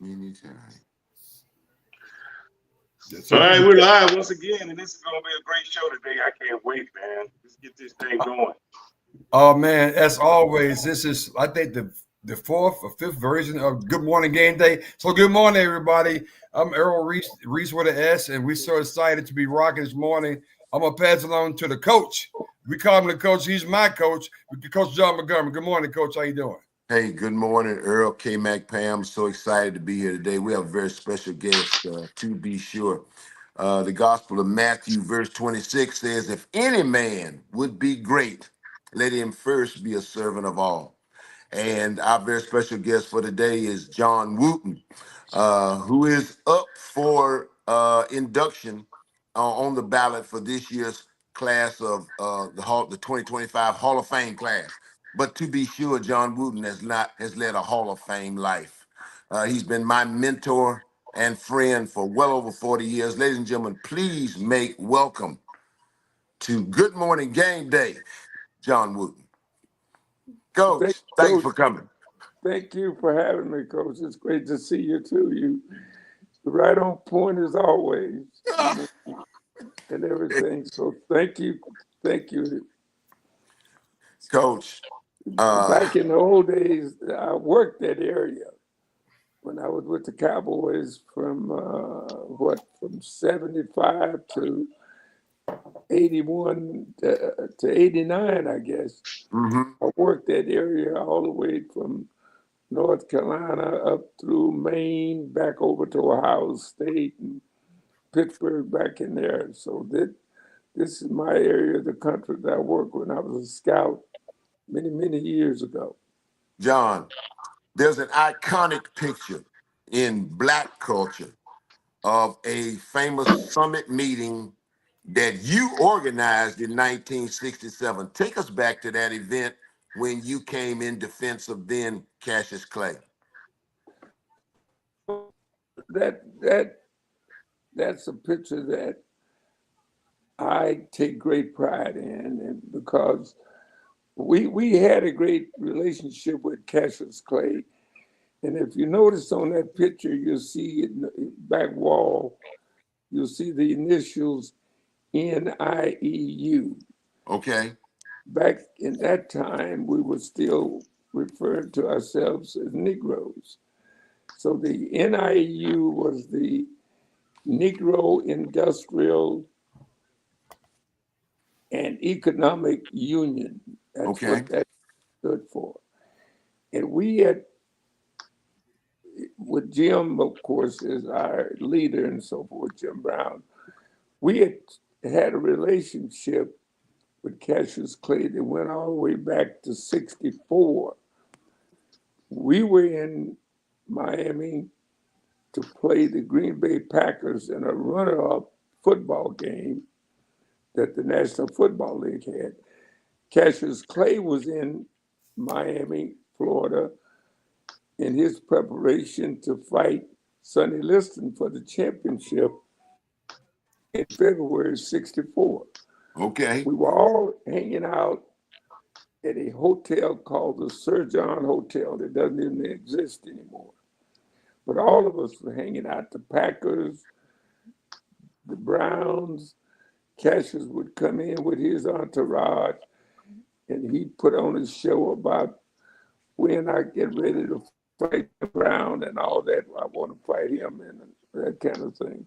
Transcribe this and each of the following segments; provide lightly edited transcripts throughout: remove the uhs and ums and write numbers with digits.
Anytime. All So right, we're live once again, and this is going to be a great show today. I can't wait, man. Let's get this thing going. oh man, as always, this is I think the fourth or fifth version of Good Morning Game Day. So good morning, everybody. I'm Errol Reese with an S, and we're so excited to be rocking this morning. I'm gonna pass it on to the coach. We call him the coach. He's my coach. Coach John Montgomery. Good morning, Coach. How you doing? Hey, good morning, Earl, K Mac, Pam. So excited to be here today. We have a very special guest, to be sure. The Gospel of Matthew, verse 26 says, "If any man would be great, let him first be a servant of all." And our very special guest for today is John Wooten, who is up for induction on the ballot for this year's class of the 2025 Hall of Fame class. But to be sure, John Wooten has led a Hall of Fame life. He's been my mentor and friend for well over 40 years. Ladies and gentlemen, please make welcome to Good Morning Game Day, John Wooten. Thank Coach, you, thanks Coach. for coming. Thank you for having me, Coach. It's great to see you too. You right on point as always, and everything. So thank you. Coach, uh, Back in the old days, I worked that area when I was with the Cowboys from from 75 to 81 to 89, I guess. mhm. I worked that area all the way from North Carolina up through Maine, back over to Ohio State and Pittsburgh back in there. So this is my area of the country that I worked when I was a scout many years ago. John, there's an iconic picture in Black culture of a famous summit meeting that you organized in 1967. Take us back to that event when you came in defense of then Cassius Clay. That that's a picture that I take great pride in, and because we had a great relationship with Cassius Clay. And if you notice on that picture, you'll see in the back wall, you'll see the initials NIEU. Okay? Back in that time, we were still referring to ourselves as Negroes. So the NIEU was the Negro Industrial and Economic Union. That's Okay. what that stood for. And we had, with Jim, of course, as our leader and so forth, Jim Brown, we had a relationship with Cassius Clay that went all the way back to 64. We were in Miami to play the Green Bay Packers in a runner-up football game that the National Football League had. Cassius Clay was in Miami, Florida, in his preparation to fight Sonny Liston for the championship in February '64. Okay. We were all hanging out at a hotel called the Sir John Hotel that doesn't even exist anymore. But all of us were hanging out, the Packers, the Browns. Cassius would come in with his entourage and he'd put on a show about when I get ready to fight the Brown and all that. I want to fight him and that kind of thing.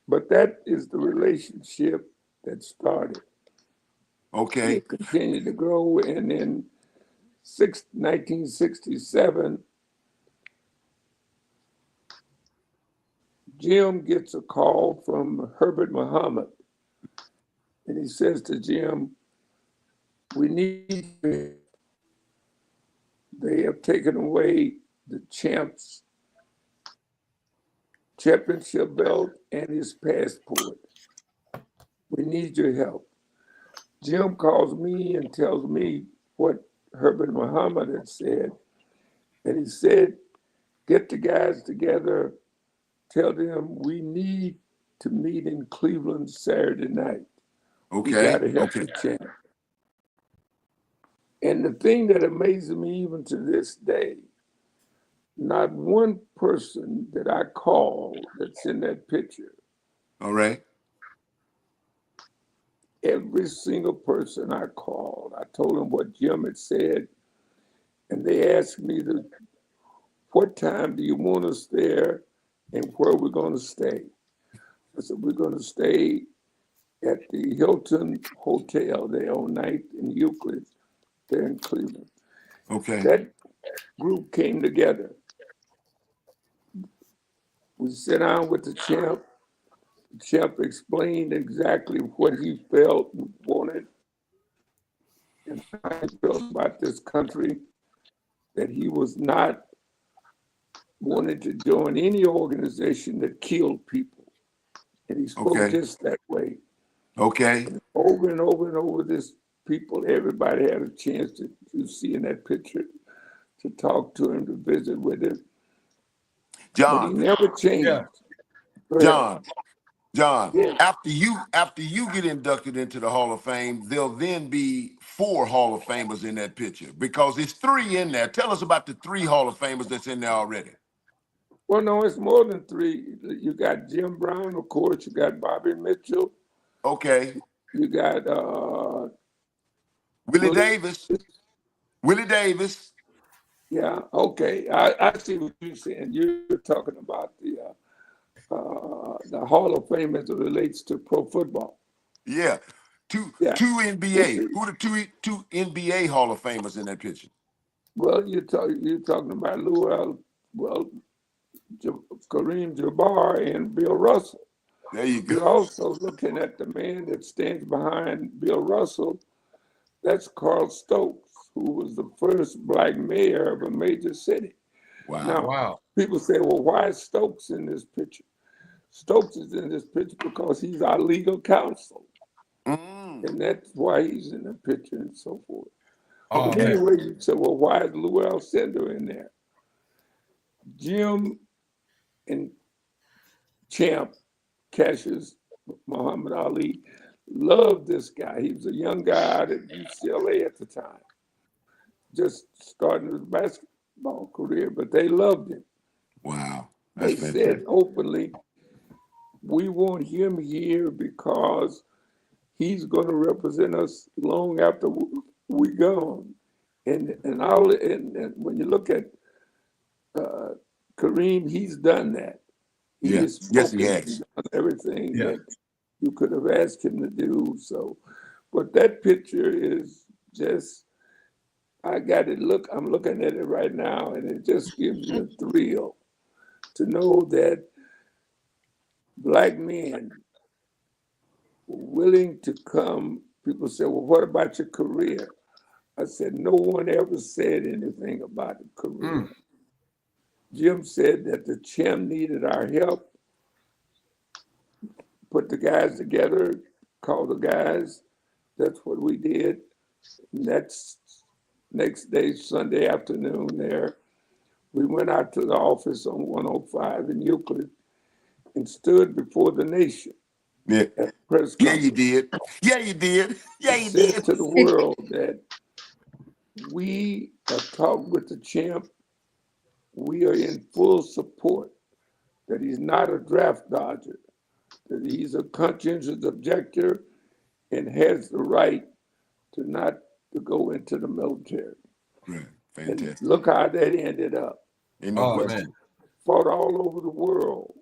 But that is the relationship that started. Okay. It continued to grow, and in 1967, Jim gets a call from Herbert Muhammad, and he says to Jim, "We need you. They have taken away the championship belt and his passport. We need your help." Jim calls me and tells me what Herbert Muhammad had said, and he said, "Get the guys together, tell them we need to meet in Cleveland Saturday night. We got Okay. to help Okay. the champ." And the thing that amazes me even to this day, Not one person that I called that's in that picture. All right. Every single person I called, I told them what Jim had said, and they asked me, what time do you want us there and where we're going to stay? I said, we're going to stay at the Hilton Hotel there all night in Euclid, there in Cleveland. Okay. That group came together. We sat down with the champ. The champ explained exactly what he felt and wanted and how he felt about this country, that he was not wanting to join any organization that killed people. And he spoke Okay. just that way. Okay. Over and over and over, this people, everybody had a chance to see in that picture, to talk to him, to visit with him. But he John. never changed. Yeah. Go ahead. John. John. Yeah. After you get inducted into the Hall of Fame, there'll then be 4 Hall of Famers in that picture because it's 3 in there. Tell us about the 3 Hall of Famers that's in there already. Well, no, it's more than 3. You got Jim Brown, of course. You got Bobby Mitchell. Okay. You got Willie Willie. Davis. Willie Davis. Yeah, okay. I see what you're saying. You're talking about the Hall of Fame as it relates to pro football. Yeah. Two Yeah. NBA. Who are the two NBA Hall of Famers in that picture? Well, you're talking about Kareem Jabbar and Bill Russell. There you You're go. also looking at the man that stands behind Bill Russell. That's Carl Stokes, who was the first black mayor of a major city. Wow. Now, Wow. people say, well, why is Stokes in this picture? Stokes is in this picture because he's our legal counsel. And that's why he's in the picture and so forth. Oh, But man. anyway, you say, well, why is Lou Alcindor in there? Jim and Champ Cassius Muhammad Ali loved this guy. He was a young guy out at UCLA at the time, just starting his basketball career, but they loved him. Wow. They That's fantastic. said openly, we want him here because he's going to represent us long after we gone. And when you look at Kareem, he's done that. He Yeah. has Yes, he spoken, has. he's done everything Yeah. that you could have asked him to do. So, but that picture is just, I got it. I'm looking at it right now, and it just gives me a thrill to know that black men willing to come. People say, well, what about your career? I said, no one ever said anything about a career. Jim said that the champ needed our help, put the guys together, call the guys. That's what we did. And that's next day, Sunday afternoon there. We went out to the office on 105 in Euclid and stood before the nation Yeah. at a press Yeah, you conference did. Yeah, you did. Yeah, and you said did. to the world that we have talked with the champ. We are in full support that he's not a draft dodger, that he's a conscientious objector and has the right to not to go into the military. Right. And Fantastic. look how that ended up. Ain't no Oh, question. man. Fought all over the world.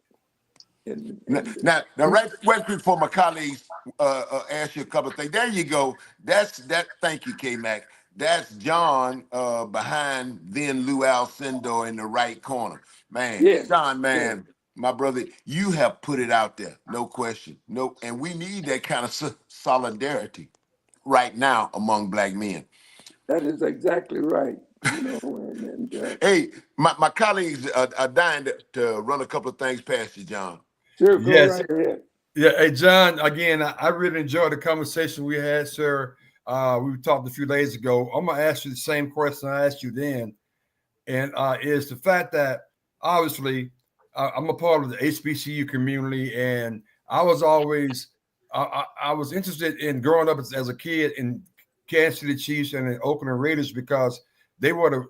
Now, right before my colleagues ask you a couple of things. There you go. That's that. Thank you, K Mac. That's John behind then Lou Alcindor in the right corner. Man, yes, John, yes, man, my brother, you have put it out there, no question. No, and we need that kind of solidarity right now among black men. that is exactly right. You know, and Hey, my colleagues are dying to run a couple of things past you, John. sure, go Yes. right ahead. Yeah. Hey, John, again, I really enjoyed the conversation we had, sir. We talked a few days ago. I'm going to ask you the same question I asked you then. And is the fact that obviously I'm a part of the HBCU community, and I was always I was interested in growing up as a kid in Kansas City Chiefs and the Oakland Raiders because they were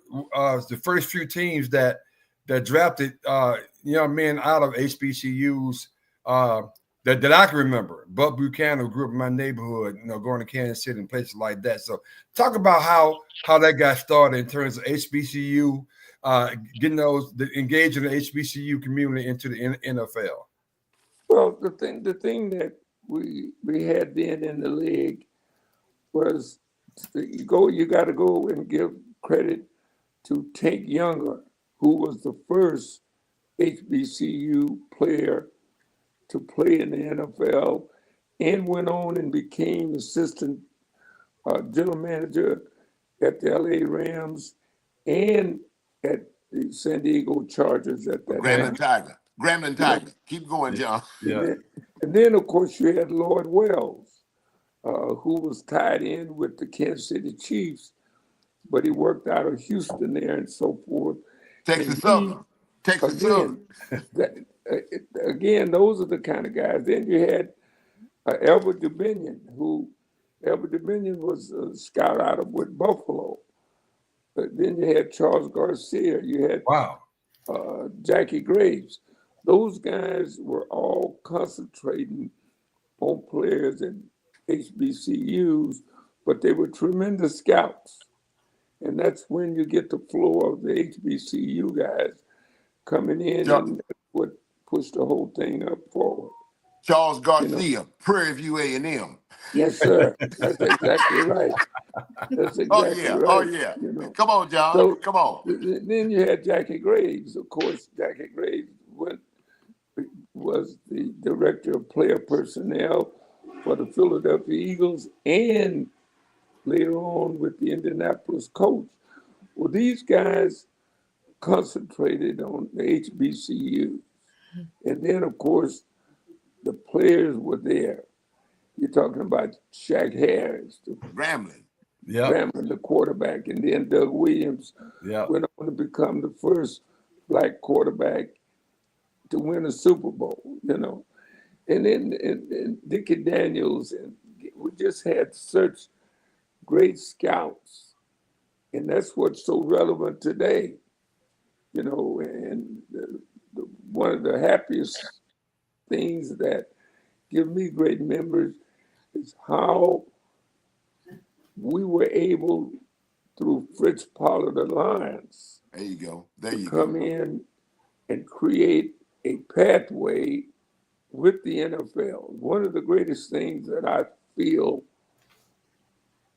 the first few teams that that drafted young men out of HBCUs that I can remember. Bud Buchanan, who grew up in my neighborhood, going to Kansas City and places like that. So talk about how that got started in terms of HBCU, getting engaging the HBCU community into the NFL. Well, the thing that we had then in the league was you got to go and give credit to Tank Younger, who was the first HBCU player to play in the NFL and went on and became assistant general manager at the LA Rams and at the San Diego Chargers at that Grambling time. Tiger. Grambling Tiger. Keep going, John. Yeah. And then, of course, you had Lloyd Wells, who was tied in with the Kansas City Chiefs, but he worked out of Houston there and so forth. Texas And Southern. Texas Southern. Again, those are the kind of guys. Then you had Albert Dominion, Albert Dominion was a scout out of with Buffalo. But then you had Charles Garcia. You had Jackie Graves. Those guys were all concentrating on players in HBCUs, but they were tremendous scouts. And that's when you get the flow of the HBCU guys coming in, and that's what pushed the whole thing up forward. Charles Garcia, Prairie View A&M. Yes, sir. That's exactly right. That's exactly right. Oh, yeah. Come on, John. So, come on. Then you had Jackie Graves. Of course, Jackie Graves was the director of player personnel for the Philadelphia Eagles and later on with the Indianapolis Colts. Well, these guys concentrated on the HBCUs. And then, of course, the players were there. You're talking about Shaq Harris, Grambling, the quarterback, and then Doug Williams went on to become the first black quarterback to win a Super Bowl, And then and Dickie Daniels, and we just had such great scouts. And that's what's so relevant today, and one of the happiest things that give me great memories is how we were able, through Fritz Pollard Alliance, there you go. to come in and create a pathway with the NFL. One of the greatest things that I feel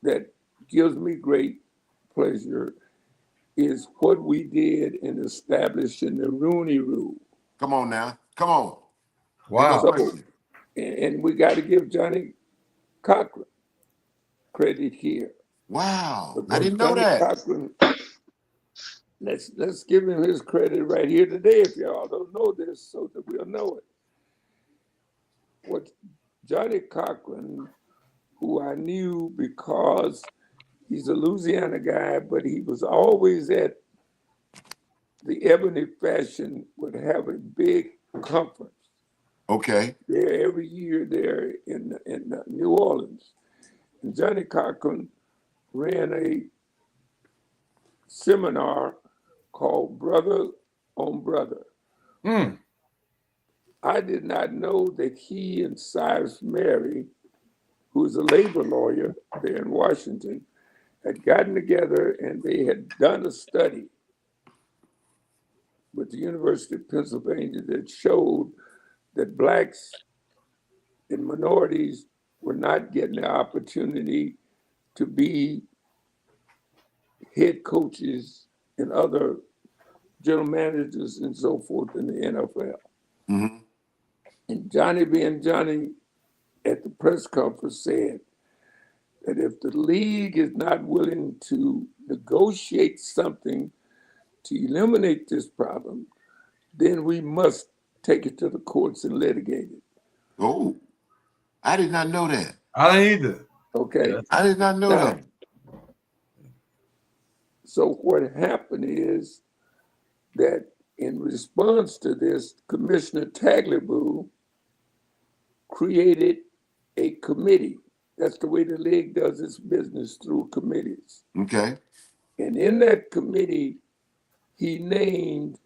that gives me great pleasure is what we did in establishing the Rooney Rule. Come on now. Come on. Wow. So, and we got to give Johnny Cochran credit here. Wow. Because I didn't know Johnny that. Cochran, let's give him his credit right here today if y'all don't know this so that we'll know it. What Johnny Cochran, who I knew because he's a Louisiana guy, but he was always at the Ebony Fashion, would have a big conference. Okay. There every year there in New Orleans. And Johnny Cochran ran a seminar called Brother on Brother. I did not know that he and Cyrus Mary, who's a labor lawyer there in Washington, had gotten together and they had done a study with the University of Pennsylvania that showed that blacks and minorities were not getting the opportunity to be head coaches and other general managers and so forth in the NFL. Mm-hmm. And Johnny being Johnny at the press conference said that if the league is not willing to negotiate something to eliminate this problem, then we must take it to the courts and litigate it. Oh, I did not know that. I didn't either. Okay. I did not know that. So what happened is that in response to this, Commissioner Tagliabue created a committee. That's the way the league does its business, through committees. Okay. And in that committee, he named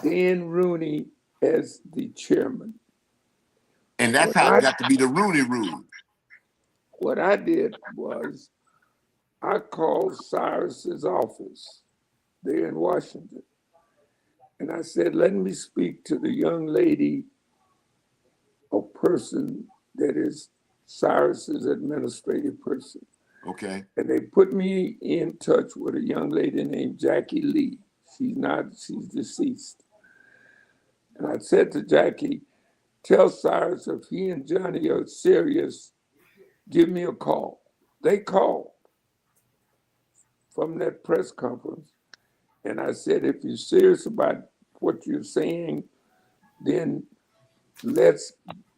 Dan Rooney as the chairman. And that's What how it I got to be the Rooney Rule. what I did was I called Cyrus's office there in Washington, and I said, "Let me speak to the young lady or person that is Cyrus's administrative person." Okay. And they put me in touch with a young lady named Jackie Lee. She's deceased. And I said to Jackie, "Tell Cyrus if he and Johnny are serious, give me a call." They called from that press conference. And I said, "If you're serious about what you're saying, then let's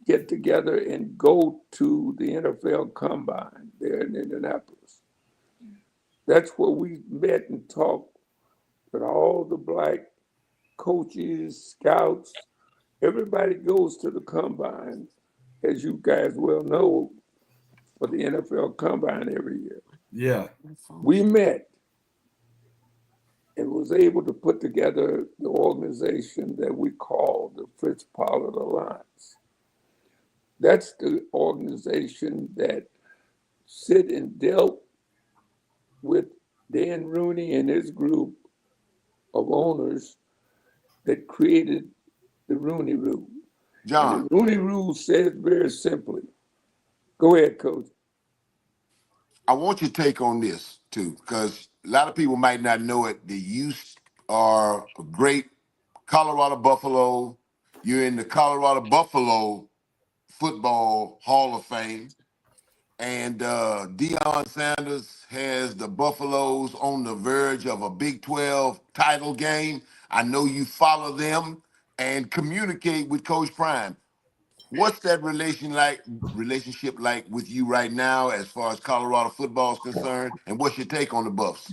get together and go to the NFL Combine there in Indianapolis." That's where we met and talked with all the black coaches, scouts. Everybody goes to the Combine, as you guys well know, for the NFL Combine every year. Yeah. We met and was able to put together the organization that we call the Fritz Pollard Alliance. That's the organization that sit and dealt with Dan Rooney and his group of owners that created the Rooney Rule. And John, the Rooney Rule says very simply, go ahead, Coach. I want your take on this too, because a lot of people might not know it. The youth are a great Colorado Buffalo. You're in the Colorado Buffalo Football Hall of Fame. And Deion Sanders has the Buffaloes on the verge of a Big 12 title game. I know you follow them and communicate with Coach Prime. What's that relationship like with you right now as far as Colorado football is concerned? And what's your take on the Buffs?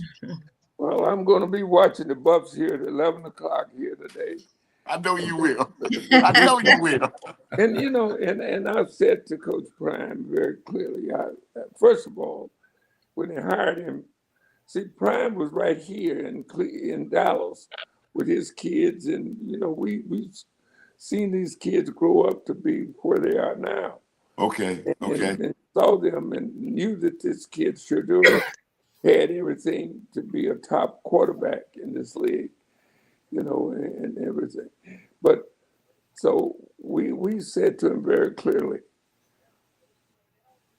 Well, I'm going to be watching the Buffs here at 11 o'clock here today. I know you will. The I big know you will. And you know, and I've said to Coach Prime very clearly. First of all, when they hired him, see, Prime was right here in Dallas with his kids, and you know, we've seen these kids grow up to be where they are now, Okay, okay. and saw them and knew that this kid sure had everything to be a top quarterback in this league, you know, and everything. But so we said to him very clearly,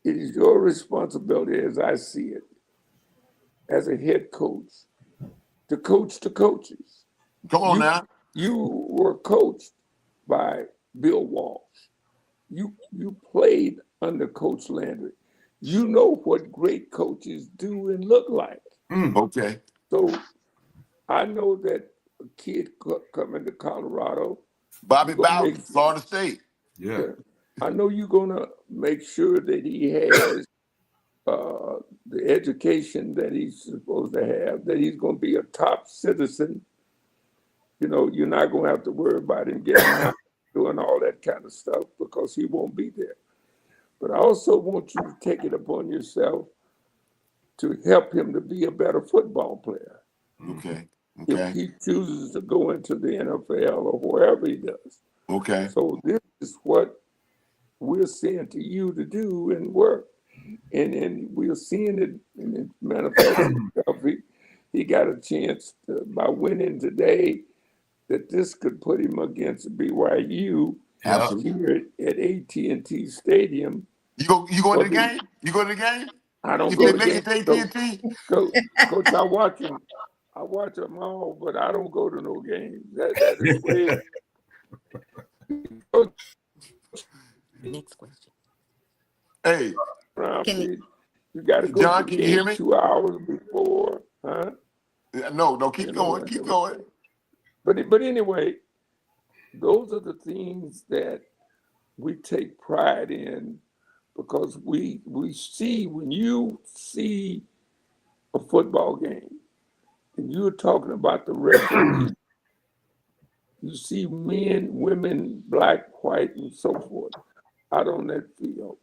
it is your responsibility, as I see it, as a head coach, to coach the coaches. Come on You now. you were coached by Bill Walsh. You played under Coach Landry. You know what great coaches do and look like. Okay. So I know that a kid coming to Colorado, Bobby you're gonna Bowden, make Florida State. Yeah. I know you're gonna make sure that he has the education that he's supposed to have, that he's going to be a top citizen. You know, you're not going to have to worry about him getting high, doing all that kind of stuff because he won't be there. But I also want you to take it upon yourself to help him to be a better football player. Okay. If Okay. he chooses to go into the NFL or wherever he does. Okay. So this is what we're saying to you to do and work. And we're seeing it in it manifest itself. He got a chance by winning today that this could put him against BYU Yeah. here at AT&T Stadium. You going to For the the, game? You going to the game? I don't If go they to make it games. to AT&T? Coach, I watch them. I watch them all, but I don't go to no games. That is way. Next question. Hey, Around Can you, me. You got to go to John, the can you hear game me? 2 hours before, huh? No, You keep know, going. Keep going. but anyway, those are the things that we take pride in because we see when you see a football game and you're talking about the referee, you see men, women, black, white, and so forth out on that field.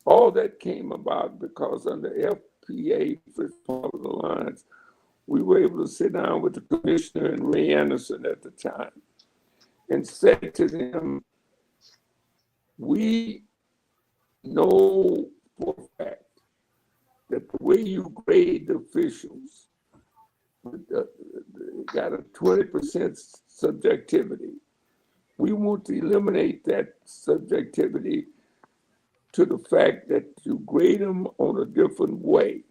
All that came about because under FPA, First Part of the Lines, we were able to sit down with the commissioner and Ray Anderson at the time. and said to them, we know for a fact that the way you grade the officials got a 20% subjectivity. We want to eliminate that subjectivity to the fact that you grade them on a different way.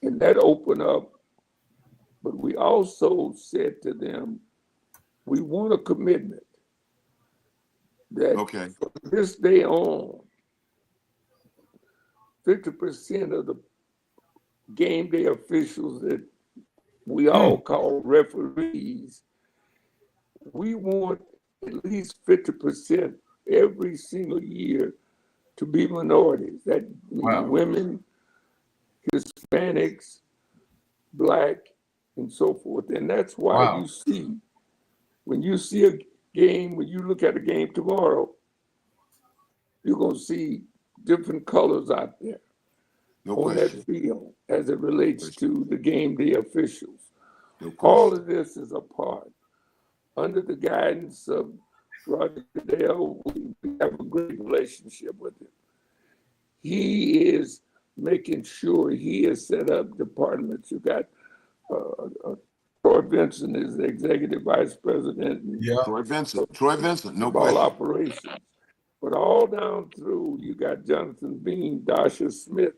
And that opened up, but we also said to them, we want a commitment that Okay. from this day on, 50% of the game day officials that we all call referees, we want at least 50% every single year to be minorities. That means Wow. women, Hispanics, Black, and so forth. And that's why Wow. you see, when you see a game, when you look at a game tomorrow, you're going to see different colors out there No on question. that field as it relates to the game day officials. No All question. of this is a part. Under the guidance of Roger Goodell, we have a great relationship with him. He is making sure he has set up departments. You got Troy Vincent is the executive vice president and Yeah. Troy Vincent. Troy Vincent. No ball question. operations. But all down through, you got Jonathan Bean, Dasha Smith.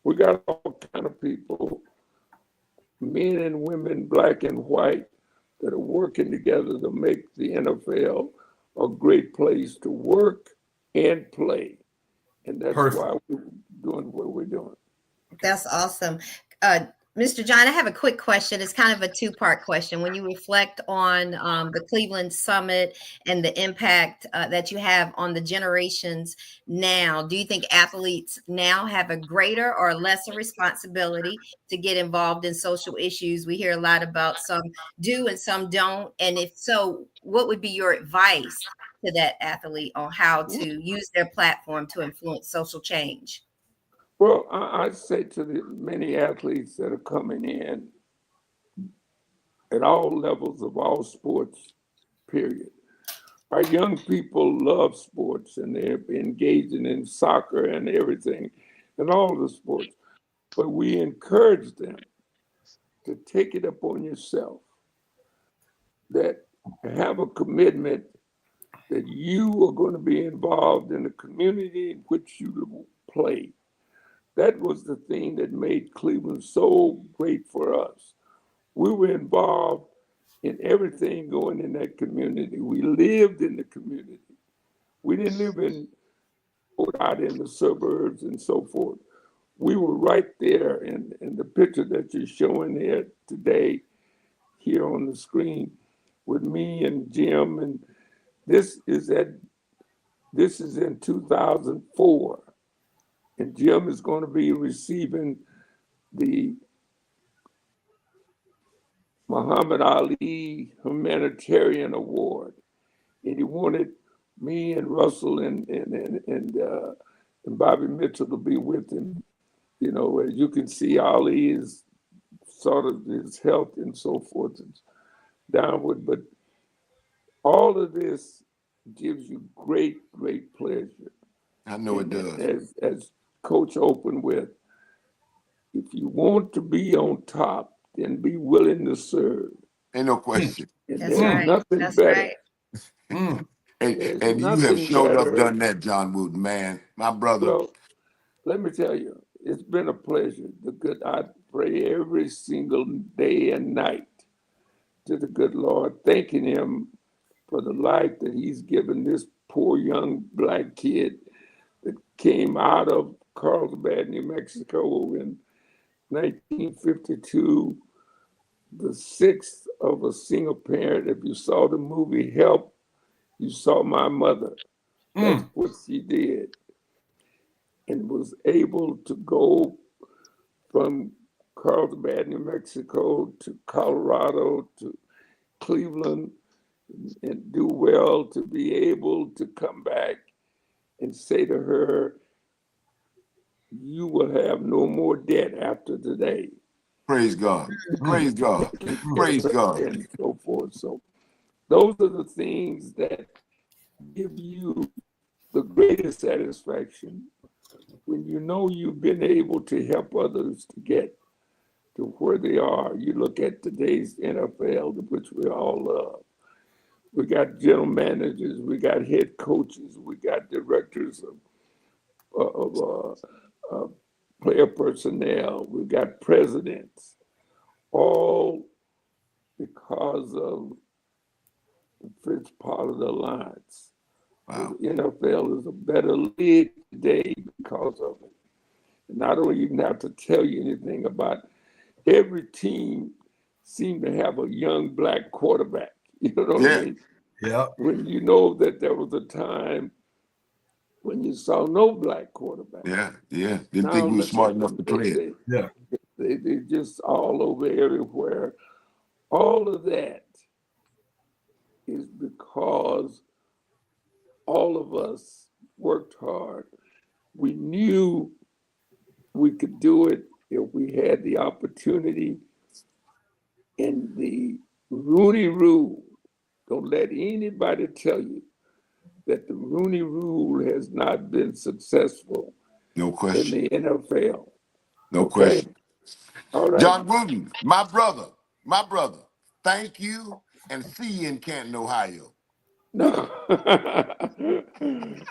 We got all kind of people, men and women, black and white, that are working together to make the NFL a great place to work and play. And that's Perfect. why we're doing what we're doing. That's awesome. Mr. John, I have a quick question. It's kind of a two-part question. When you reflect on the Cleveland Summit and the impact that you have on the generations now, do you think athletes now have a greater or lesser responsibility to get involved in social issues? We hear a lot about some do and some don't. And if so, what would be your advice to that athlete on how to use their platform to influence social change? Well, I'd say to the many athletes that are coming in at all levels of all sports, period. Our young people love sports and they're engaging in soccer and everything and all the sports. But we encourage them to take it upon yourself, that have a commitment that you are going to be involved in the community in which you play. That was the thing that made Cleveland so great for us. We were involved in everything going in that community. We lived in the community. We didn't live out in the suburbs and so forth. We were right there in the picture that you're showing here today, here on the screen, with me and Jim. And this is in 2004. And Jim is going to be receiving the Muhammad Ali Humanitarian Award. And he wanted me and Russell and Bobby Mitchell to be with him. You know, as you can see, Ali is sort of his health and so forth is downward. But all of this gives you great, great pleasure. I know it does. As Coach opened with, if you want to be on top, then be willing to serve. Ain't no question. And That's there's right. nothing That's better. right. And you have nothing showed up better. done that, John Wooten, man. My brother. Well, let me tell you, it's been a pleasure. I pray every single day and night to the good Lord, thanking him for the life that he's given this poor young black kid that came out of Carlsbad, New Mexico in 1952, the sixth of a single parent. If you saw the movie Help, you saw my mother. That's what she did. And was able to go from Carlsbad, New Mexico to Colorado to Cleveland and do well, to be able to come back and say to her, you will have no more debt after today. Praise God. Praise God. Praise God. And so forth. So Those are the things that give you the greatest satisfaction when you know you've been able to help others to get to where they are. You look at today's NFL, which we all love. We got general managers, we got head coaches, we got directors of player personnel, we got presidents, all because of the Fritz Pollard Alliance. Wow. The NFL is a better league today because of it. And I don't even have to tell you anything about every team seemed to have a young black quarterback. You know what I Yeah. mean? Yeah. When you know that there was a time when you saw no black quarterback. Yeah. Yeah. Didn't Now think we were look smart at enough them. to play it. Yeah. They just all over everywhere. All of that is because all of us worked hard. We knew we could do it if we had the opportunity. And the Rooney Rule, don't let anybody tell you that the Rooney Rule has not been successful No in question. the NFL. No Okay? question. All right. John Wooden, my brother, thank you and see you in Canton, Ohio. No.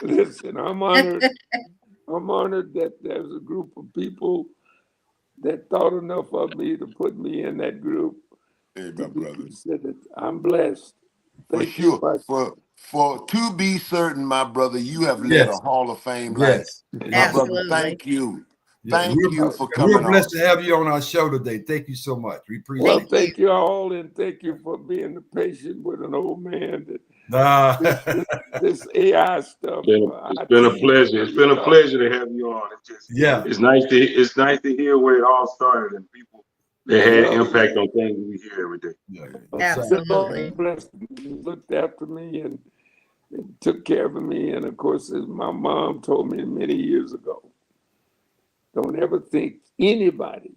Listen, I'm honored. I'm honored that there's a group of people that thought enough of me to put me in that group Hey, to my be brother. considered. I'm blessed. For Thank you sure. much. For to be certain, my brother, you have led a Yes. Hall of Fame life. Yes. My Yes. brother, Absolutely. thank you. Yeah. Thank you for We're coming blessed on. to have you on our show today. Thank you so much. We Well, appreciate it. thank you all, and thank you for being patient with an old man. That Nah. this AI stuff. It's been a pleasure. It's been a pleasure to have you on. It's just Yeah. it's nice to hear where it all started and people that had impact on things we hear every day. Yeah. Absolutely. Blessed me, looked after me and took care of me. And of course, as my mom told me many years ago, don't ever think anybody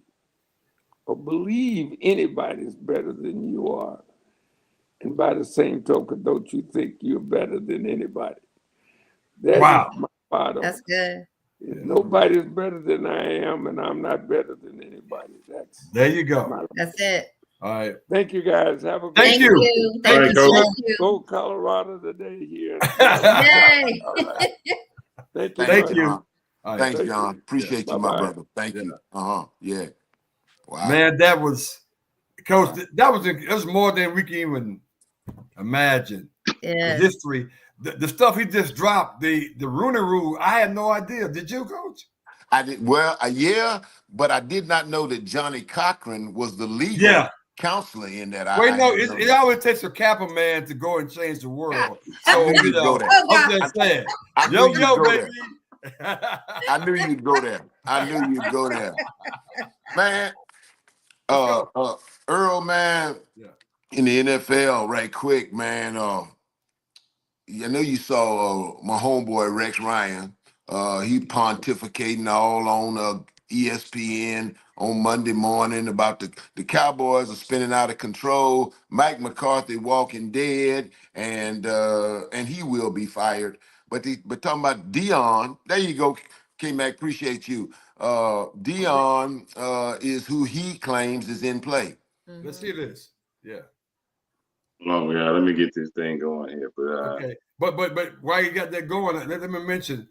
or believe anybody's better than you are. And by the same token, don't you think you're better than anybody. That is Wow. my motto. That's good. If nobody's better than I am, and I'm not better than anybody. There you go. That's it. All right. Thank you guys. Have a Thank Thank you. you. Thank All you. right, Coach. Thank you. Go Colorado today here. Yay. All right. Thank you. Thank much. you. John. All right. Thanks, Thank John. you. Appreciate you, my Bye-bye. brother. Thank you. Yeah. Wow. Man, that was, Coach, that was more than we can even imagine. Yes. The history, the stuff he just dropped, the Rooney Rule, I had no idea. Did you, Coach? I did well, yeah, but I did not know that Johnny Cochran was the legal counselor in that. Wait, no, didn't know it that. always takes a Kappa man to go and change the world. I So, knew you you'd go know, there. I'm just saying. I knew Yo, you'd yo, go baby. I knew you'd go there. I knew you'd go there. Man, Earl, man, Yeah. in the NFL, right quick, man. I know you saw my homeboy Rex Ryan. He pontificating all on ESPN on Monday morning about the Cowboys are spinning out of control. Mike McCarthy walking dead, and he will be fired. But talking about Dion, there you go, K-Mac, appreciate you. Dion is who he claims is in play. Let's see this. Yeah. Oh yeah, let me get this thing going here. But Okay. But while you got that going, let me mention,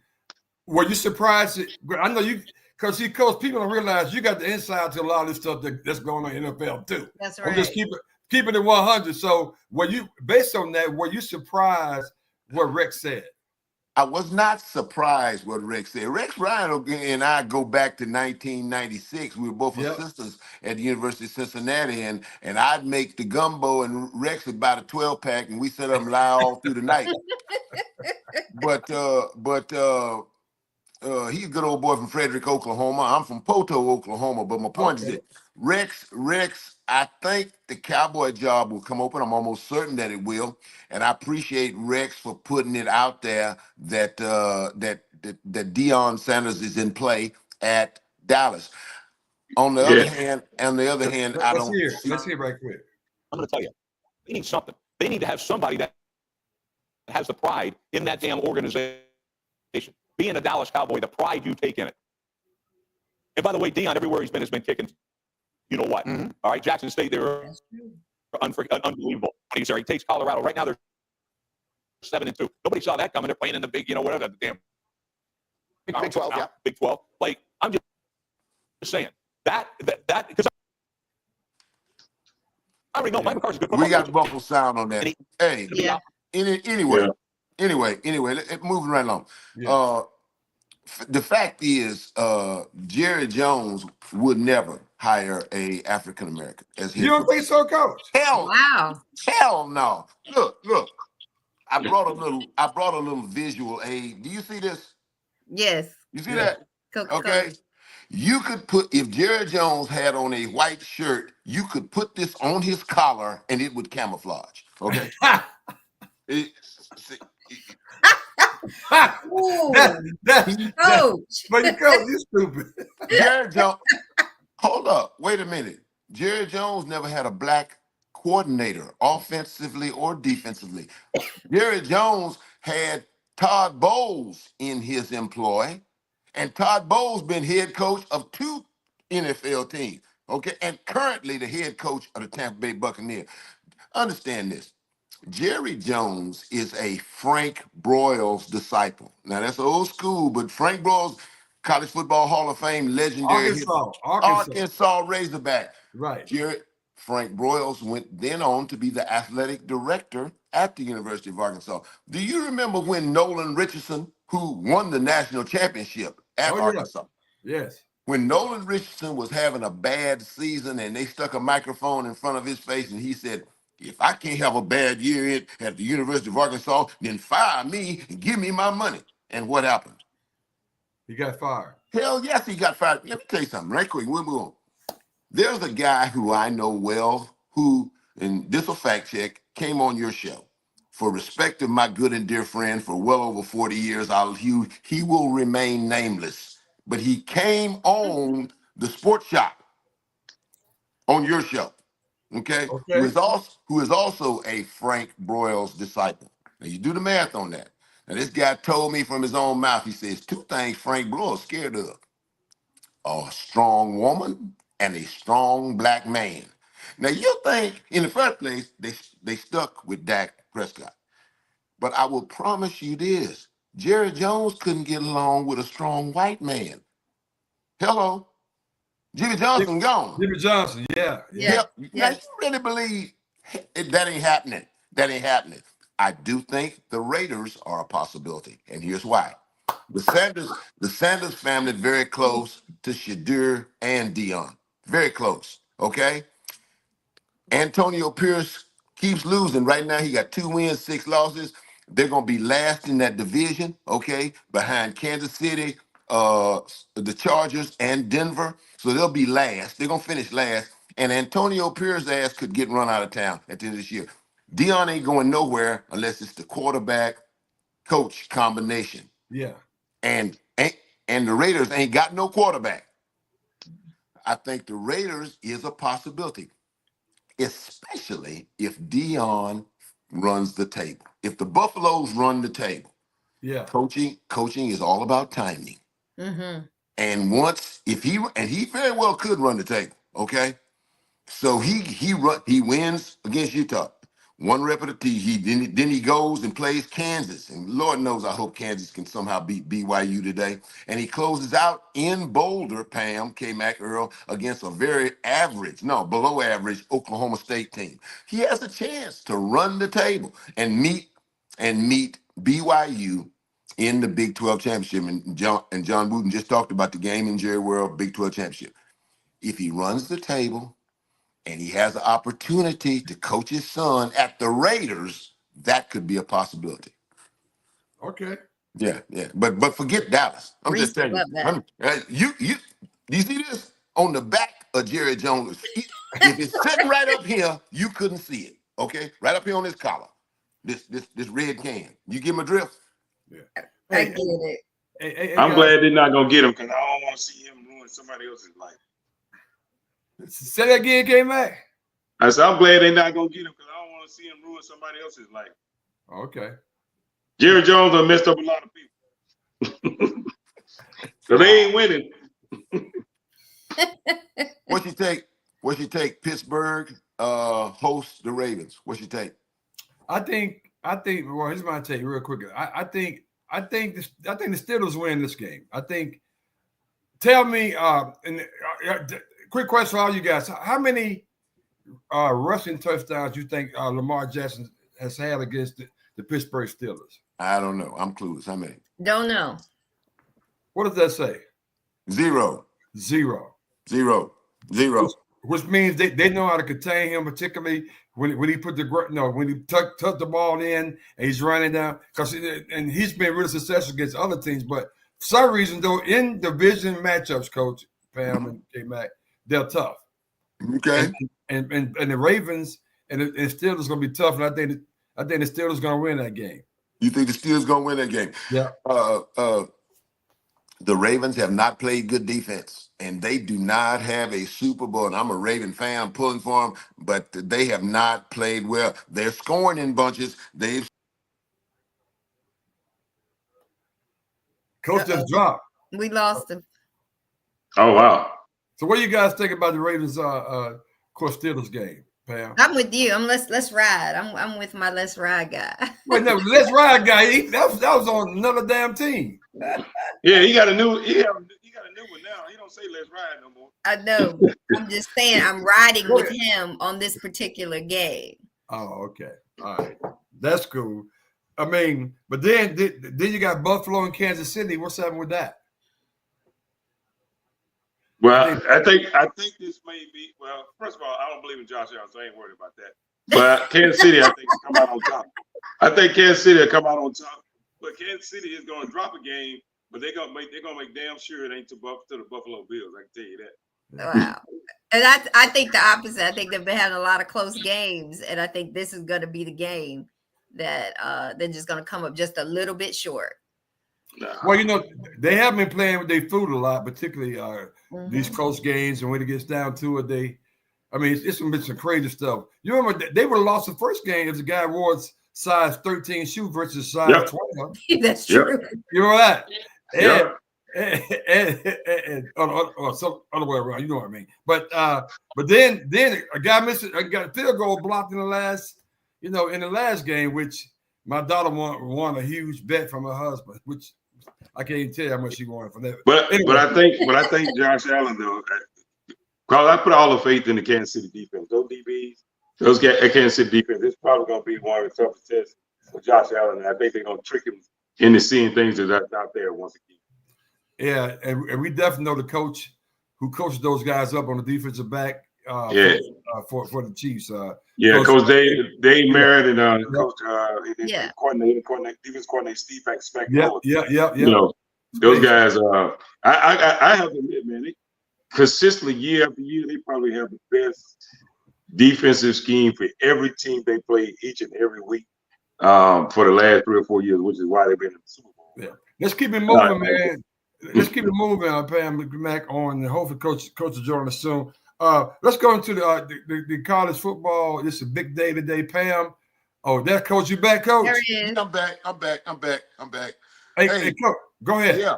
were you surprised? I know you, because people don't realize you got the inside to a lot of this stuff that's going on in the NFL too. That's I'm right. just keeping it 100. So based on that, were you surprised what Rex said? I was not surprised what Rex said. Rex Ryan and I go back to 1996. We were both assistants at the University of Cincinnati, and I'd make the gumbo, and Rex would buy the 12-pack, and we set up and lie all through the night. But he's a good old boy from Frederick, Oklahoma. I'm from Poto, Oklahoma. But my point is that Rex, I think the Cowboy job will come open. I'm almost certain that it will. And I appreciate Rex for putting it out there that that Deion Sanders is in play at Dallas. On the other hand, I don't see. Let's hear right quick. I'm going to tell you, we need something. They need to have somebody that has the pride in that damn organization. Being a Dallas Cowboy, the pride you take in it. And by the way, Deion, everywhere he's been, has been kicking. You know what? Mhm. All right, Jackson State, they're unbelievable. He's there. He takes Colorado. Right now, they're 7-2. Nobody saw that coming. They're playing in the big, whatever the damn Big 12, yeah. Big 12. Like, I'm just saying that because I already know Mike McCarthy's a good football We got coach. buffalo sound on that. Hey, Yeah. anyway, Yeah. anyway, moving right along. Yeah. The fact is, Jerry Jones would never hire a African American as his. You don't think so, Coach? Wow. Hell no. Look. I brought a little visual aid. Do you see this? Yes. You see Yeah. that? Okay. You could put, if Jerry Jones had on a white shirt, you could put this on his collar and it would camouflage. Okay. It- Ooh, That, coach. but you Coach, you stupid. Jerry Jones, hold up, wait a minute. Jerry Jones never had a black coordinator, offensively or defensively. Jerry Jones had Todd Bowles in his employ, and Todd Bowles been head coach of 2 NFL teams, okay, and currently the head coach of the Tampa Bay Buccaneers. Understand this. Jerry Jones is a Frank Broyles disciple. Now that's old school, but Frank Broyles, College Football Hall of Fame legendary Arkansas Razorback. Right. Frank Broyles went then on to be the athletic director at the University of Arkansas. Do you remember when Nolan Richardson, who won the national championship at Arkansas, Yes. when Nolan Richardson was having a bad season and they stuck a microphone in front of his face and he said, if I can't have a bad year at the University of Arkansas, then fire me and give me my money. And what happened? He got fired. Hell yes, he got fired. Let me tell you something right quick. We'll move on. There's a guy who I know well who, and this will fact check, came on your show. For respect of my good and dear friend for well over 40 years, he will remain nameless. But he came on the Sports Shop on your show. Okay? Who is also a Frank Broyles disciple. Now you do the math on that. Now this guy told me from his own mouth, he says 2 things Frank Broyles scared of: a strong woman and a strong black man. Now you think in the first place they stuck with Dak Prescott, but I will promise you this: Jerry Jones couldn't get along with a strong white man. Hello, Jimmy Johnson gone. Jimmy Johnson, yeah. Now you really believe that ain't happening? That ain't happening. I do think the Raiders are a possibility, and here's why. The Sanders family very close to Shadur and Dion. Very close. Okay. Antonio Pierce keeps losing. Right now, he got 2 wins, 6 losses. They're gonna be last in that division, okay, behind Kansas City, the Chargers, and Denver. So they'll be last. They're gonna finish last. And Antonio Pierce's ass could get run out of town at the end of this year. Dion ain't going nowhere unless it's the quarterback coach combination. Yeah. And the Raiders ain't got no quarterback. I think the Raiders is a possibility, especially if Dion runs the table. If the Buffaloes run the table, yeah, coaching is all about timing. Mm-hmm. And he very well could run the table, okay? So he wins against Utah. 1 rep at a T. Then he goes and plays Kansas. And Lord knows I hope Kansas can somehow beat BYU today. And he closes out in Boulder, Pam, K-Mac Earl, against a very below average Oklahoma State team. He has a chance to run the table and meet BYU in the Big 12 championship. And John Wooten just talked about the game in Jerry World Big 12 championship. If he runs the table and he has the opportunity to coach his son at the Raiders, that could be a possibility. Okay. Yeah. But forget Dallas. I'm just telling you. You see this on the back of Jerry Jones? If it's sitting right up here, you couldn't see it. Okay, right up here on his collar, this red can. You get my drift? Yeah. I get it. Hey, I'm guys, glad they're not gonna get him because I don't want to see him ruin somebody else's life. say that again, K-Mac. I said I'm glad they're not gonna get him because I don't want want to see him ruin somebody else's life. Okay. Jerry Jones done messed up a lot of people. So they ain't winning. What you take? What you take? Pittsburgh hosts the Ravens. What you take? I think. Well, here's my take real quick. I think the Steelers win this game. I think. Tell me. Quick question for all you guys: how many rushing touchdowns you think Lamar Jackson has had against the Pittsburgh Steelers? I don't know. I'm clueless. How many? Don't know. What does that say? Zero. Which means they know how to contain him, particularly when he put when he tucked the ball in and he's running down, and he's been really successful against other teams. But for some reason, though, in division matchups, Coach Pam and K Mac, they're tough. Okay. And the Ravens and Steelers going to be tough, and I think the Steelers going to win that game. You think the Steelers going to win that game? Yeah. The Ravens have not played good defense, and they do not have a Super Bowl. And I'm a Raven fan, I'm pulling for them, but they have not played well. They're scoring in bunches. Coach just dropped. We lost him. Oh, wow. So what do you guys think about the Ravens course Steelers game, Pam? I'm with you. Let's ride. I'm with my let's ride guy. Wait, no, let's ride guy. That was on another damn team. Yeah, he got a new one now. He don't say let's ride no more. I know. I'm just saying I'm riding with him on this particular game. Oh, okay. All right. That's cool. I mean, but then you got Buffalo and Kansas City. What's happening with that? Well, I think this may be. Well, first of all, I don't believe in Josh Allen, so I ain't worried about that. But Kansas City, I think, will come out on top. I think Kansas City will come out on top. But Kansas City is going to drop a game, but they're gonna make damn sure it ain't to the Buffalo Bills. I can tell you that. Wow. And I think the opposite. I think they've been having a lot of close games, and I think this is going to be the game that they're just going to come up just a little bit short. Well, they have been playing with their food a lot, particularly these close games, and when it gets down to it, it's been some crazy stuff. You remember they would have lost the first game if the guy wore size 13 shoe versus size 12. That's true. You know that? Yeah. Or some other way around, you know what I mean. But then a guy got a field goal blocked in the last game, which my daughter won a huge bet from her husband, which I can't even tell you how much she won from that. But I think Josh Allen though, because I put all the faith in the Kansas City defense. Those DBs, those Kansas City defense, it's probably going to be one of the toughest tests for Josh Allen. And I think they're going to trick him into seeing things that's out there once again. Yeah, and we definitely know the coach who coaches those guys up on the defensive back for the Chiefs. Coach Dave Merritt and Coach defense coordinator Steve Spagnuolo. Yeah. Those guys. I have to admit, man, they consistently year after year, they probably have the best defensive scheme for every team they play each and every week for the last 3 or 4 years, which is why they've been in the Super Bowl. Yeah. Let's keep it moving, man. Let's keep it moving, Pam Mac on, and hopefully Coach will join us soon. Let's go into the college football. This is a big day today, Pam. Oh, that Coach, you back, Coach? There he is. I'm back. Hey, Coach, go ahead. Yeah,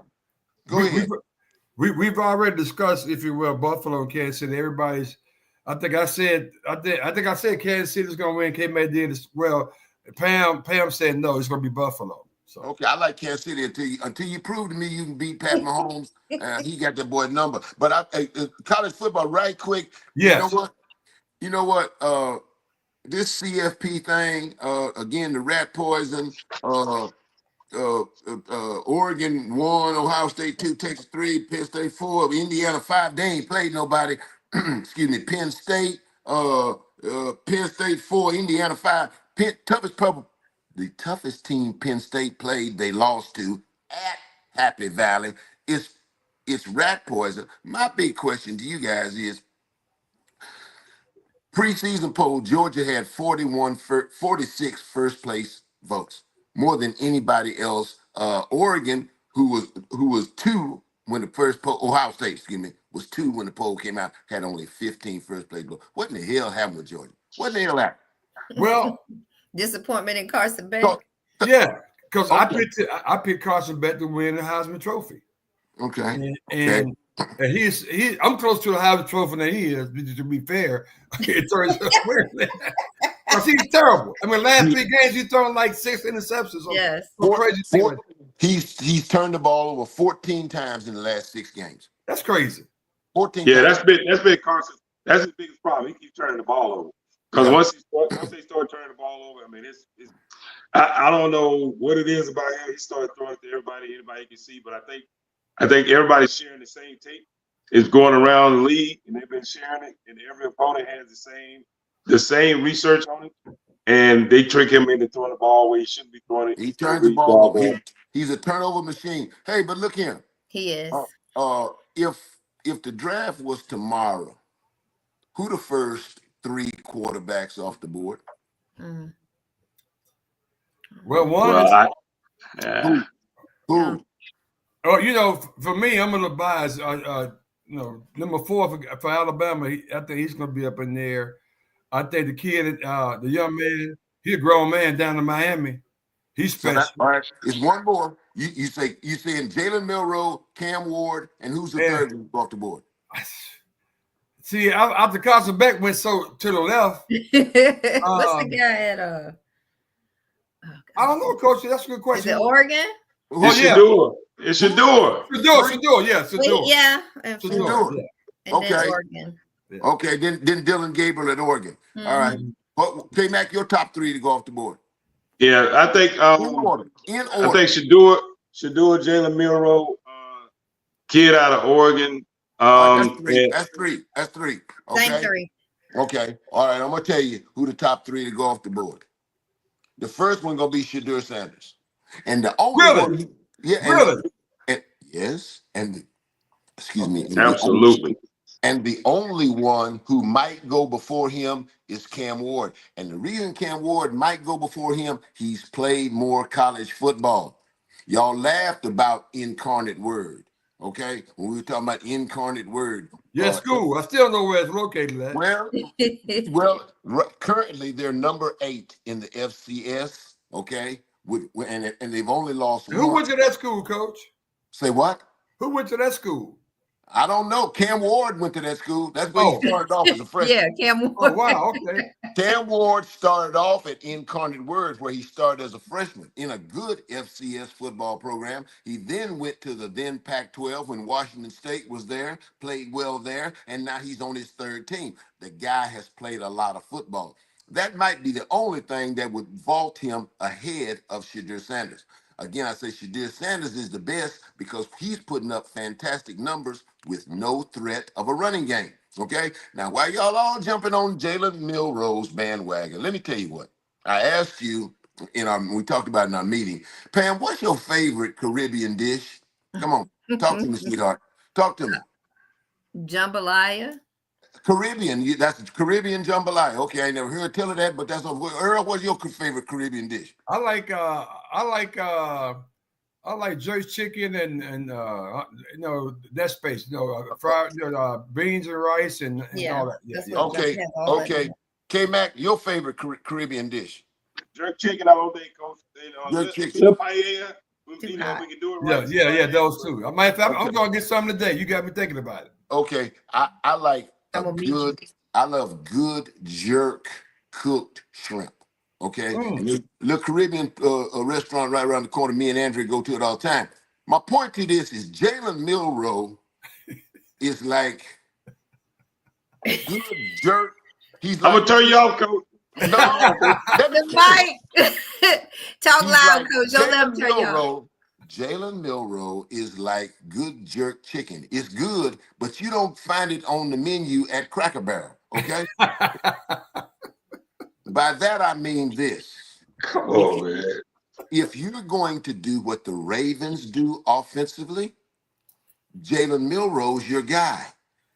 go ahead. We've already discussed, if you will, Buffalo and Kansas City. I think I said Kansas City is going to win. K-Mac did as well. Pam said no, it's going to be Buffalo. So. Okay, I like Kansas City until you prove to me you can beat Pat Mahomes. He got that boy number. But college football, right quick. Yes. You know what? This CFP thing, again, the rat poison. Oregon 1, Ohio State 2, Texas 3, Penn State 4, Indiana 5. They ain't played nobody. Excuse me. Penn State, Penn State 4, Indiana 5. The toughest team Penn State played, they lost to at Happy Valley. It's rat poison. My big question to you guys is, preseason poll, Georgia had 46 first place votes, more than anybody else. Oregon, who was 2 when the first poll, Ohio State, excuse me, was 2 when the poll came out, had only 15 first place votes. What in the hell happened with Georgia? What in the hell happened? Well, Disappointment in Carson Beck. So, yeah, because Okay. I picked Carson Beck to win the Heisman Trophy, okay. and I'm close to the Heisman Trophy than he is. To be fair, in terms of winning, because he's terrible. I mean, last 3 games he's thrown like 6 interceptions. Yes. Some crazy thing like that. He's turned the ball over 14 times in the last 6 games. That's crazy. 14 Yeah, times. that's been Carson. That's his biggest problem. He keeps turning the ball over. Because Yeah. once they start turning the ball over, I mean, I don't know what it is about him. He started throwing it to anybody he can see, but I think everybody's sharing the same tape. It's going around the league, and they've been sharing it, and every opponent has the same research on it, and they trick him into throwing the ball where he shouldn't be throwing it. He turns the ball over. He's a turnover machine. Hey, but look here. He is. If the draft was tomorrow, who the first 3 quarterbacks off the board? Mm. Well, one Well, is Who? oh, for me, I'm gonna bias. Number 4 for Alabama. I think he's gonna be up in there. I think the kid, the young man, he's a grown man down in Miami. He's So special. all right. It's one more. You saying Jalen Milroe, Cam Ward, and who's the third one off the board? See, after Carson Beck went so to the left. What's the guy at I don't know, Coach. That's a good question. Is it Oregon? It's Shador. It's Shador. Shador. Yeah, Shador. Yeah. Shador. Yeah. And Okay. then Oregon. Yeah. Okay, then Dylan Gabriel at Oregon. Mhm. All right. But K-Mac, your top 3 to go off the board. Yeah, I think In order. I think Shador, Jalen Milroe, kid out of Oregon. That's three. Okay. Same 3. Okay. All right. I'm gonna tell you who the top 3 to go off the board. The first one gonna be Shador Sanders, and the only one. Yeah. Yes. Excuse me. Absolutely. And the only one who might go before him is Cam Ward. And the reason Cam Ward might go before him, he's played more college football. Y'all laughed about Incarnate Word, okay? When we were talking about Incarnate Word. Yeah, school. I still know where it's located at. Well, currently they're number 8 in the FCS, okay? And they've only lost one. Who went to that school, Coach? Say what? Who went to that school? I don't know. Cam Ward went to that school. That's where he started off as a freshman. Yeah, Cam Ward. Oh, wow. Okay. Cam Ward started off at Incarnate Word, where he started as a freshman in a good FCS football program. He then went to the then Pac-12 when Washington State was there, played well there, and now he's on his 3rd team. The guy has played a lot of football. That might be the only thing that would vault him ahead of Shedeur Sanders. Again, I say Shedeur Sanders is the best because he's putting up fantastic numbers with no threat of a running game. Okay? Now, while y'all all jumping on Jalen Milroe's bandwagon, let me tell you what. I asked you we talked about in our meeting, Pam, what's your favorite Caribbean dish? Come on, talk to me, sweetheart. Talk to me. Jambalaya. Caribbean, that's Caribbean jambalaya. Okay, I never heard tell of that, but that's Earl. What's your favorite Caribbean dish? I like jerk chicken and that space. Fried beans and rice and all that. Yeah. Okay. K-Mac, your favorite Caribbean dish? Jerk chicken all day, Coach. Jerk chicken. Paella. We can do it right. Yeah, those two. I'm going to get some today. You got me thinking about it. Okay, I like I love good jerk cooked shrimp. Okay, and little Caribbean restaurant right around the corner. Me and Andrea go to it all the time. My point to this is Jalen Milroe is like good jerk. I'm gonna turn you off, Coach. No, Mike, talk loud, like Coach. Don't let him turn you off. Jalen Milroe is like good jerk chicken. It's good, but you don't find it on the menu at Cracker Barrel, okay? By that, I mean this. Oh, man. If you're going to do what the Ravens do offensively, Jalen Milroe's your guy.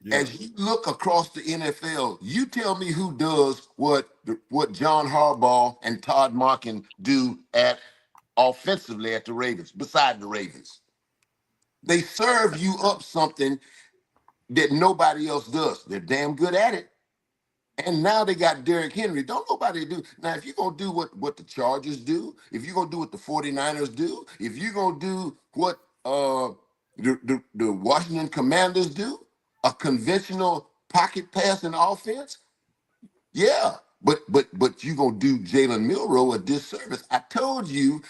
Yeah. As you look across the NFL, you tell me who does what John Harbaugh and Todd Monken do offensively at the Ravens, beside the Ravens. They serve you up something that nobody else does. They're damn good at it. And now they got Derrick Henry. Don't nobody do. Now, if you're going to do what the Chargers do, if you're going to do what the 49ers do, if you're going to do what the Washington Commanders do, a conventional pocket passing offense, yeah. But you're going to do Jalen Milroe a disservice. I told you,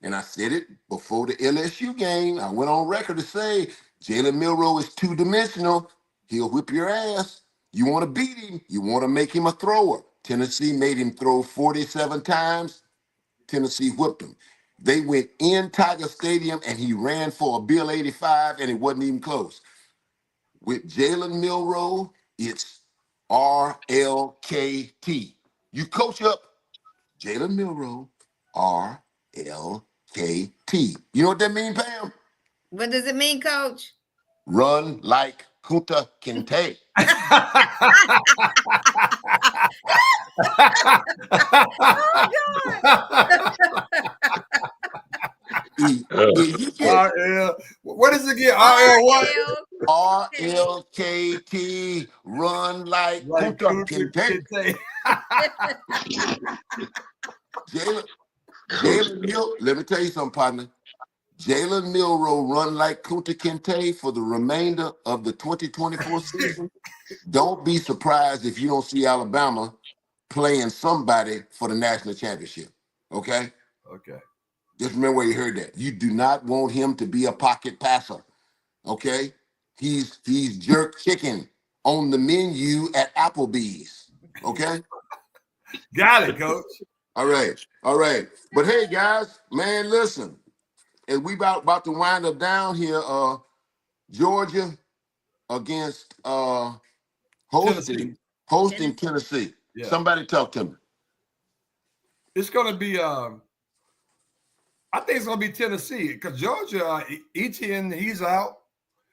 and I said it before the LSU game. I went on record to say Jalen Milroe is two-dimensional. He'll whip your ass. You want to beat him. You want to make him a thrower. Tennessee made him throw 47 times. Tennessee whipped him. They went in Tiger Stadium, and he ran for a Bill 85, and it wasn't even close. With Jalen Milroe, it's RLKT. You coach up Jalen Milroe, RLKT. You know what that means, Pam? What does it mean, Coach? Run like Kunta Kinte. If you get RL. What is it again? RL what? RLKT, run like Like Kunta Kinte. Let me tell you something, partner. Jalen Milroe run like Kunta Kinte for the remainder of the 2024 season. Don't be surprised if you don't see Alabama playing somebody for the national championship. Okay? Okay. Just remember where you heard that. You do not want him to be a pocket passer. Okay? He's jerk chicken on the menu at Applebee's. Okay? Got it, Coach. All right. But hey, guys, man, listen. And we about to wind up down here. Georgia against hosting Tennessee. Yeah. Somebody talk to me. It's going to be, I think it's going to be Tennessee because Georgia, Etienne, he's out.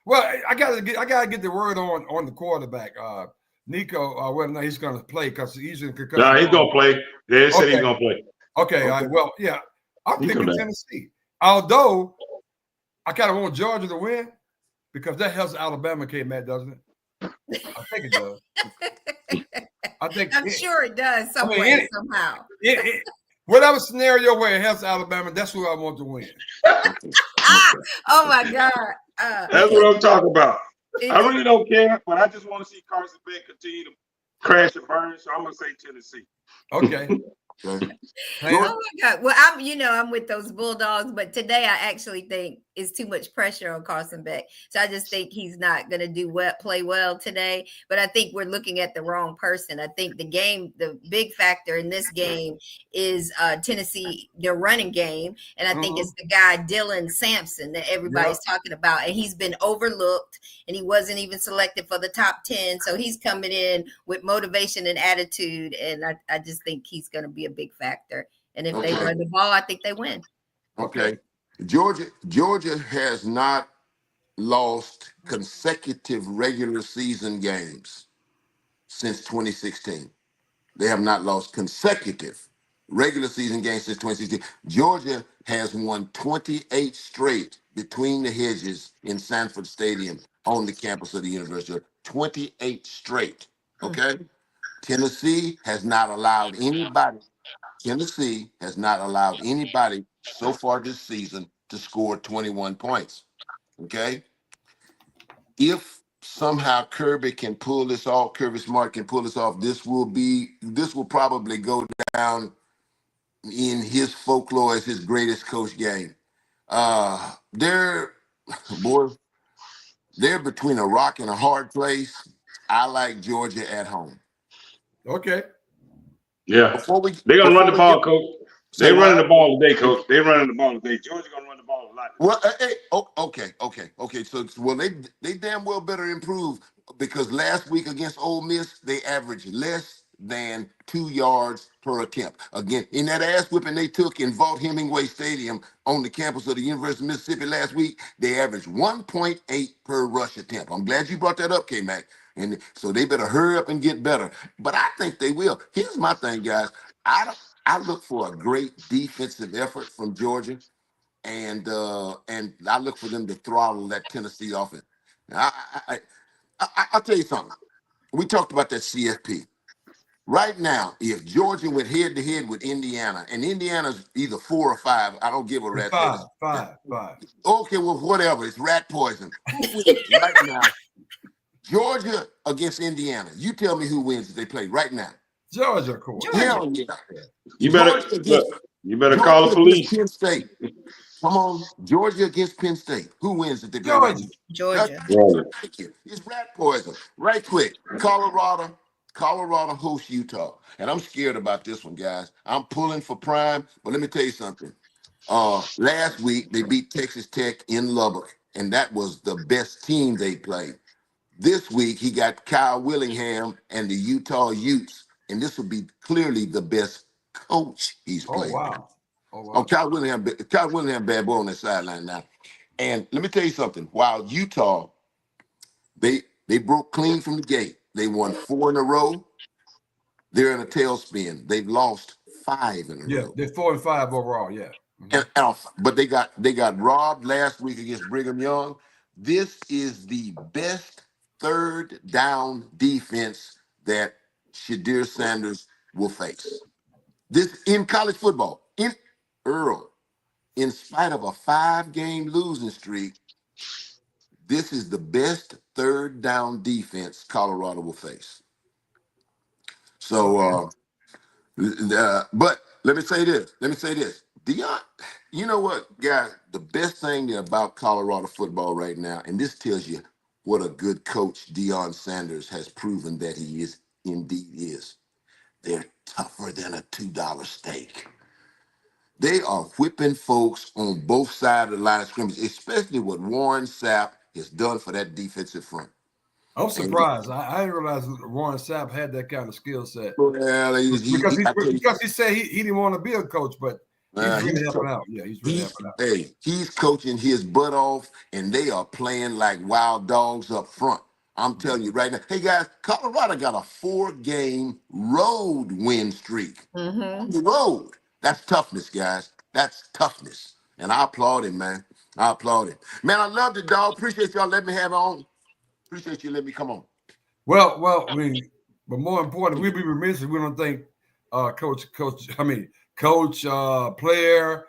Well, I gotta get the word on the quarterback. Nico, whether or not he's going to play because he's in concussion. No, he's going to play. They said he's going to play. Okay. All right. Well, yeah, I'm picking Tennessee. Although I kind of want Georgia to win because that helps Alabama came back, doesn't it? I think it does. I'm sure it does somewhere, somehow. Whatever scenario where it helps Alabama, that's who I want to win. Oh my God. That's what I'm talking about. I really don't care, but I just want to see Carson Beck continue to crash and burn. So I'm gonna say Tennessee. Okay. Oh my God. Well, I'm with those Bulldogs, but today I actually think it's too much pressure on Carson Beck. So I just think he's not going to play well today. But I think we're looking at the wrong person. I think the big factor in this game is Tennessee, their running game. And I think it's the guy, Dylan Sampson, that everybody's talking about. And he's been overlooked and he wasn't even selected for the top 10. So he's coming in with motivation and attitude. And I just think he's going to be a big factor. And if they run the ball, I think they win. Okay. Georgia has not lost consecutive regular season games since 2016. They have not lost consecutive regular season games since 2016. Georgia has won 28 straight between the hedges in Sanford Stadium on the campus of the University. 28 straight. Okay? Tennessee has not allowed anybody so far this season to score 21 points. Okay? If somehow Kirby Smart can pull this off, this will probably go down in his folklore as his greatest coach game. They're between a rock and a hard place. I like Georgia at home. Okay. Yeah. They're gonna run the ball, Coach. They're running the ball today, Coach. They're running the ball today. Georgia gonna run the ball a lot. Well, okay. So they damn well better improve because last week against Ole Miss they averaged less than 2 yards per attempt. Again, in that ass whipping they took in Vaught Hemingway Stadium on the campus of the University of Mississippi last week, they averaged 1.8 per rush attempt. I'm glad you brought that up, K-Mac. And so they better hurry up and get better. But I think they will. Here's my thing, guys. I look for a great defensive effort from Georgia. And I look for them to throttle that Tennessee offense. I'll tell you something. We talked about that CFP. Right now, if Georgia went head to head with Indiana, and Indiana's either 4 or 5, I don't give a rat's Five, ass. five. Okay, well, whatever. It's rat poison. Who wins right now? Georgia against Indiana. You tell me who wins if they play right now. Georgia, of course. Georgia. Hell yeah. You better call the Georgia against police. Penn State. Come on, Georgia against Penn State. Who wins if they play right Georgia. now? Georgia. It's rat poison. Right quick. Colorado hosts Utah. And I'm scared about this one, guys. I'm pulling for Prime, but let me tell you something. Last week they beat Texas Tech in Lubbock, and that was the best team they played. This week he got Kyle Willingham and the Utah Utes, and this will be clearly the best coach he's Oh played. wow. Oh, Kyle Willingham, bad boy on that sideline now. And let me tell you something. While Utah, they broke clean from the gate. They won 4 in a row. They're in a tailspin. They've lost 5 in a Yeah, row. they're 4 and 5 overall. Yeah. But they got robbed last week against Brigham Young. This is the best third down defense that Shadir Sanders will face. This in college football. In spite of a 5-game losing streak, this is the best third down defense Colorado will face. So, but let me say this. Deion, you know what, guys? The best thing about Colorado football right now, and this tells you what a good coach Deion Sanders has proven that he indeed is. They're tougher than a $2 steak. They are whipping folks on both sides of the line of scrimmage, especially what Warren Sapp has done for that defensive front. I'm surprised. I didn't realize Warren Sapp had that kind of skill set. Well, because he said he didn't want to be a coach, but he's really helping out. Yeah, he's really helping out. Hey, he's coaching his butt off, and they are playing like wild dogs up front. I'm telling you right now. Hey, guys, Colorado got a 4-game road win streak. On the road. That's toughness, guys. That's toughness. And I applaud him, man. I applaud him. Man, I love the dog. Appreciate y'all letting me have it on. Appreciate you letting me come on. Well, I mean, but more important, we'd be remiss if we don't think coach, player,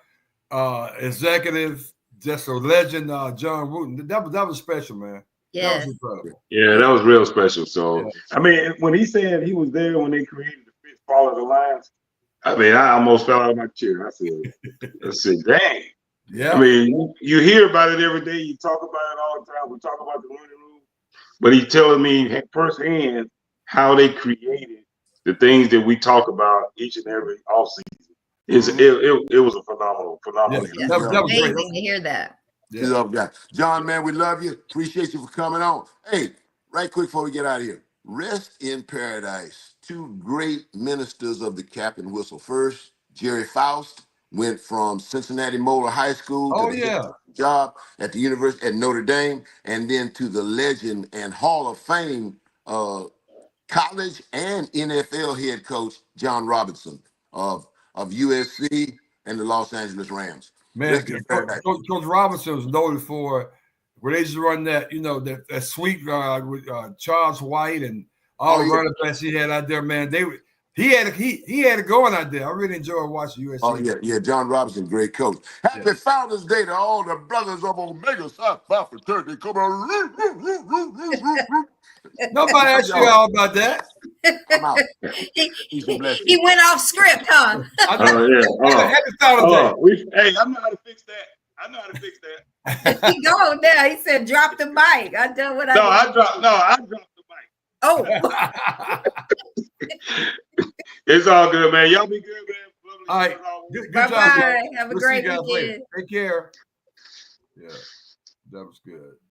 executive, just a legend, John Wooten. That was special, man. Yes. That was incredible. Yeah, that was real special. So, I mean, when he said he was there when they created the Fitz Follow the Lines, I mean, I almost fell out of my chair. I said, dang. Yeah. I mean, you hear about it every day. You talk about it all the time. We talk about the running room. But he's telling me firsthand how they created the things that we talk about each and every offseason. It was a phenomenal. Yeah, that was amazing great. to hear that. Yeah. Love guy. John, man, we love you. Appreciate you for coming on. Hey, right quick before we get out of here. Rest in paradise. 2 great ministers of the cap and whistle. First, Jerry Faust went from Cincinnati Moeller High School to the job at the University at Notre Dame, and then to the legend and Hall of Fame college and NFL head coach John Robinson of USC and the Los Angeles Rams. Man, Coach Robinson was noted for where they used to run that, that sweep with Charles White and all the running backs he had out there, man. He had it going out there. I really enjoyed watching USC. Oh, yeah, John Robinson, great coach. Happy Founders Day to all the brothers of Omega Psi Phi fraternity. Come on. Nobody asked you all about that. I'm out. He went off script, huh? Happy Founders Day. Hey, I know how to fix that. He going there. He said, "Drop the mic." I done what I did. I dropped the mic. Oh. It's all good, man. Y'all be good, man. All right. Good job. Bye-bye. Have a great weekend. Take care. Yeah, that was good.